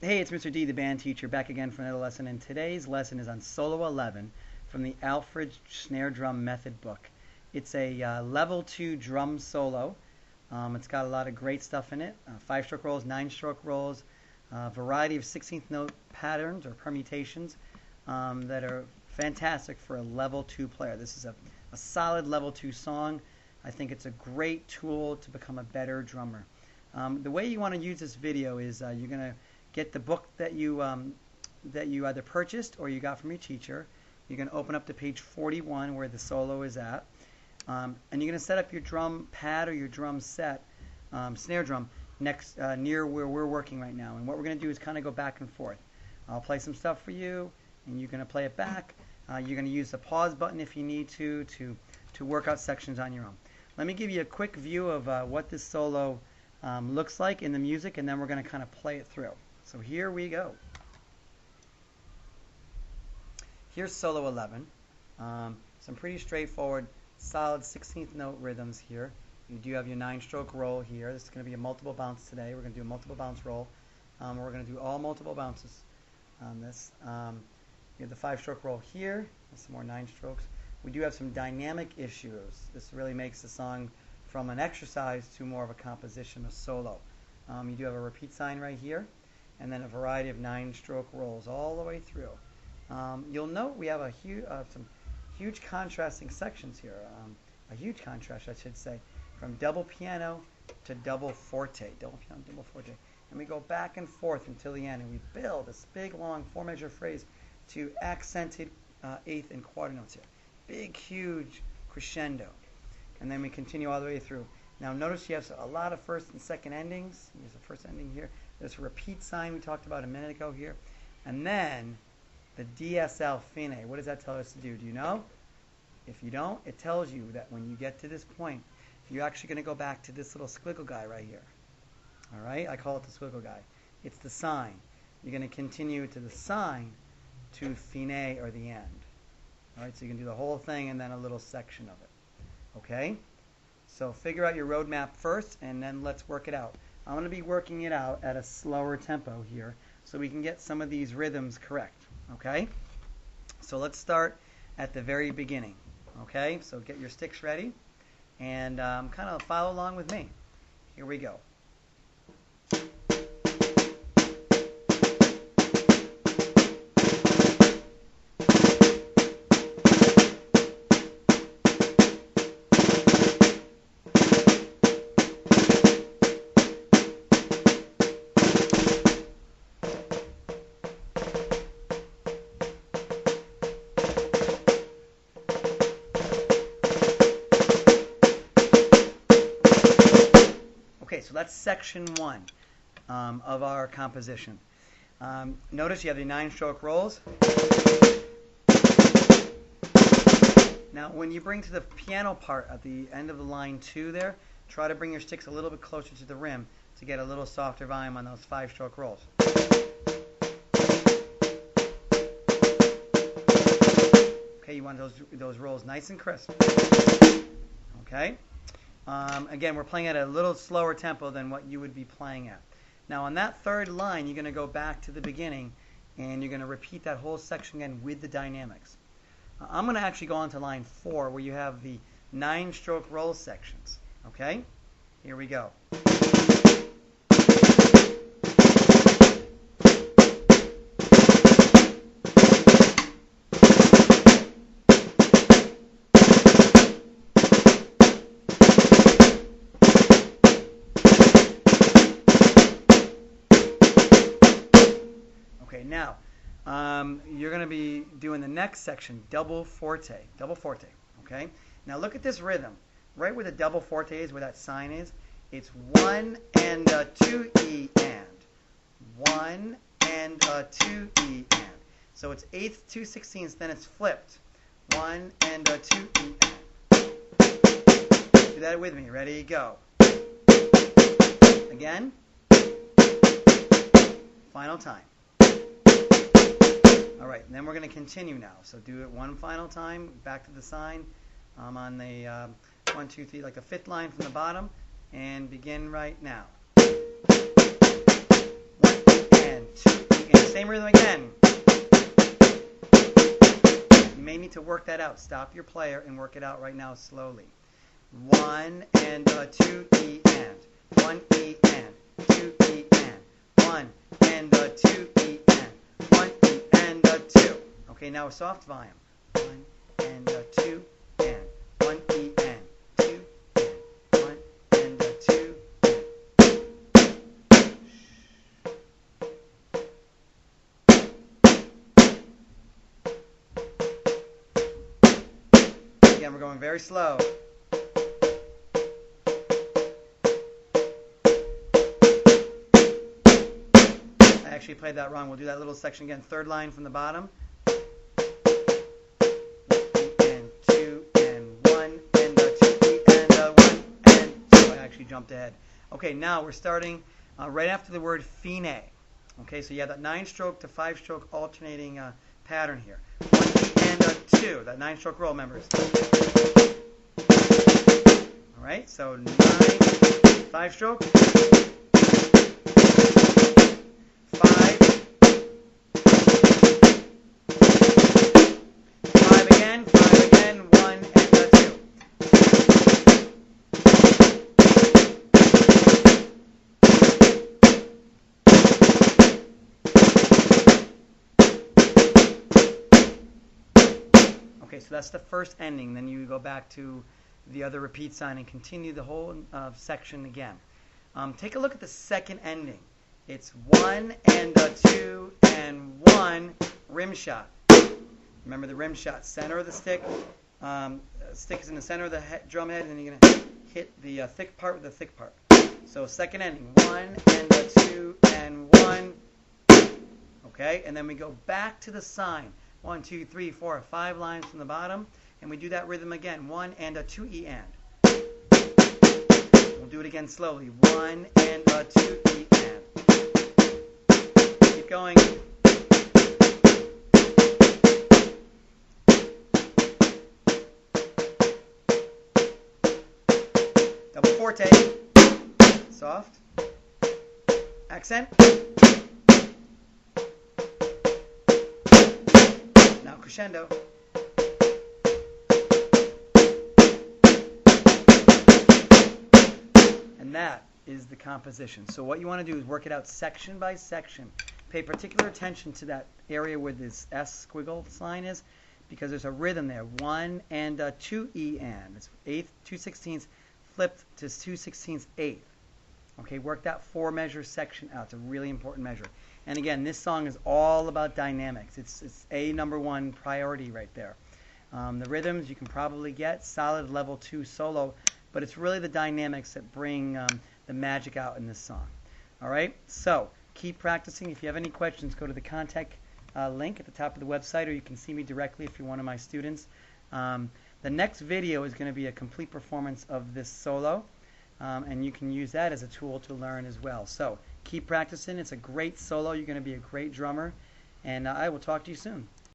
Hey, it's Mr. D, the band teacher, back again for another lesson, and today's lesson is on Solo 11 from the Alfred Snare Drum Method book. It's a level 2 drum solo. It's got a lot of great stuff in it, 5-stroke rolls, 9-stroke rolls, a variety of 16th note patterns or permutations that are fantastic for a level 2 player. This is a solid level 2 song. I think it's a great tool to become a better drummer. The way you want to use this video is you're going to get the book that you either purchased or you got from your teacher. You're going to open up to page 41 where the solo is at, and you're going to set up your drum pad or your drum set, snare drum, next near where we're working right now. And what we're going to do is kind of go back and forth. I'll play some stuff for you, and you're going to play it back. You're going to use the pause button if you need to work out sections on your own. Let me give you a quick view of what this solo looks like in the music, and then we're going to kind of play it through. So here we go. Here's solo 11. Some pretty straightforward, solid 16th note rhythms here. You do have your 9-stroke roll here. This is going to be a multiple bounce today. We're going to do a multiple bounce roll. We're going to do all multiple bounces on this. You have the 5-stroke roll here. Some more 9 strokes. We do have some dynamic issues. This really makes the song from an exercise to more of a composition, a solo. You do have a repeat sign right here, and then a variety of 9-stroke rolls all the way through. You'll note we have some huge contrasting sections here, a huge contrast, I should say, from double piano to double forte, double piano, double forte. And we go back and forth until the end, and we build this big, long 4-measure phrase to accented 8th and quarter notes here. Big, huge crescendo. And then we continue all the way through. Now notice you have a lot of first and second endings. Here's the first ending here. There's a repeat sign we talked about a minute ago here. And then the DSL fine. What does that tell us to do? Do you know? If you don't, it tells you that when you get to this point, you're actually going to go back to this little squiggle guy right here. All right? I call it the squiggle guy. It's the sign. You're going to continue to the sign to fine or the end. All right? So you can do the whole thing and then a little section of it. Okay? So figure out your roadmap first, and then let's work it out. I'm going to be working it out at a slower tempo here so we can get some of these rhythms correct. Okay? So let's start at the very beginning. Okay? So get your sticks ready and kind of follow along with me. Here we go. So that's section 1 of our composition. Notice you have the 9-stroke rolls. Now when you bring to the piano part at the end of the line 2 there, try to bring your sticks a little bit closer to the rim to get a little softer volume on those 5-stroke rolls. Okay, you want those rolls nice and crisp. Okay? Again, we're playing at a little slower tempo than what you would be playing at. Now on that third line, you're going to go back to the beginning and you're going to repeat that whole section again with the dynamics. I'm going to actually go on to line 4 where you have the 9-stroke roll sections. Okay? Here we go. Okay, now you're going to be doing the next section, double forte, okay? Now look at this rhythm. Right where the double forte is, where that sign is, it's 1 and a 2 E and. 1 and a 2 E and. So it's 8th, 2/16, then it's flipped. 1 and a 2 E and. Do that with me. Ready? Go. Again. Final time. All right, and then we're going to continue now. So do it one final time, back to the sign. On the 1, 2, 3, like the 5th line from the bottom, and begin right now. 1 and 2 Same rhythm again. You may need to work that out. Stop your player and work it out right now slowly. 1 and 2 E and 1 E and 2 E and 1 and 2 E and 1 E and 2. Okay, now a soft volume. 1 and 2 and 1 E and 2 and 1 and 2 and. Again, we're going very slow. I actually played that wrong. We'll do that little section again. Third line from the bottom. And 2 and 1 and 2 and 1 and 2. I actually jumped ahead. Okay, now we're starting right after the word fine. Okay, so you have that 9-stroke to 5-stroke alternating pattern here. 1 and 2. That 9-stroke roll, members. All right, so 9, 5-stroke. 5 again, 1 and 2. Okay, so that's the first ending. Then you go back to the other repeat sign and continue the whole section again. Take a look at the second ending. It's 1 and 2 and 1 rim shot. Remember the rim shot, center of the stick. Stick is in the center of the drum head, and then you're going to hit the thick part with the thick part. So second ending, 1 and 2 and 1. Okay, and then we go back to the sign. 1, 2, 3, 4, 5 lines from the bottom, and we do that rhythm again. 1 and 2 E and. We'll do it again slowly. 1 and 2 E and. Keep going. Double forte. Soft. Accent. Now crescendo. And that is the composition. So what you want to do is work it out section by section. Pay particular attention to that area where this S squiggle sign is, because there's a rhythm there. 1 and 2 E and. It's 2/16 flipped to 2/16 eighth. Okay, work that 4-measure section out. It's a really important measure. And again, this song is all about dynamics. It's a #1 priority right there. The rhythms you can probably get, solid level 2 solo, but it's really the dynamics that bring the magic out in this song. All right, so keep practicing. If you have any questions, go to the contact link at the top of the website, or you can see me directly if you're one of my students. The next video is going to be a complete performance of this solo, and you can use that as a tool to learn as well. So keep practicing. It's a great solo. You're going to be a great drummer, and I will talk to you soon.